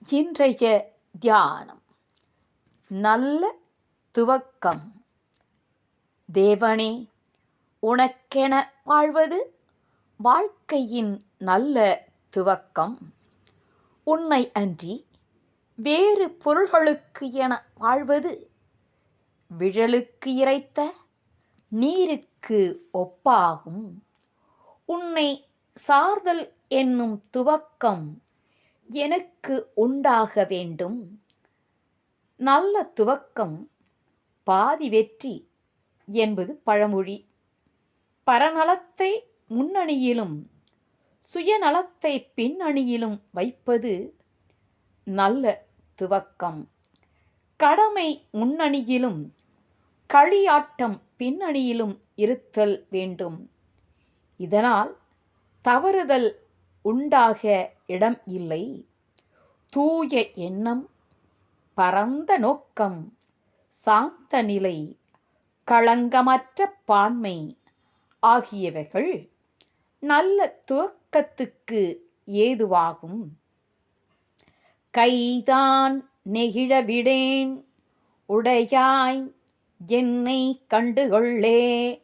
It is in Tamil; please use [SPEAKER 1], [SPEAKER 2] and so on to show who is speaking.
[SPEAKER 1] இன்றைய தியானம் நல்ல துவக்கம். தேவனே, உனக்கென வாழ்வது வாழ்க்கையின் நல்ல துவக்கம். உன்னை அன்றி வேறு பொருள்களுக்கு என வாழ்வது விழலுக்கு இறைத்த நீருக்கு ஒப்பாகும். உன்னை சார்தல் என்னும் துவக்கம் எனக்கு உண்டாக வேண்டும். நல்ல துவக்கம் பாதி வெற்றி என்பது பழமொழி. பரநலத்தை முன்னணியிலும் சுயநலத்தை பின்னணியிலும் வைப்பது நல்ல துவக்கம். கடமை முன்னணியிலும் களியாட்டம் பின்னணியிலும் இருத்தல் வேண்டும். இதனால் தவறுதல் உண்டாக இடம் இல்லை. தூய எண்ணம், பரந்த நோக்கம், சாந்த நிலை, களங்கமற்ற பான்மை ஆகியவைகள் நல்ல துவக்கத்துக்கு ஏதுவாகும். கைதான் நெகிழ விடேன் உடையாய் என்னை கண்டுகொள்ளே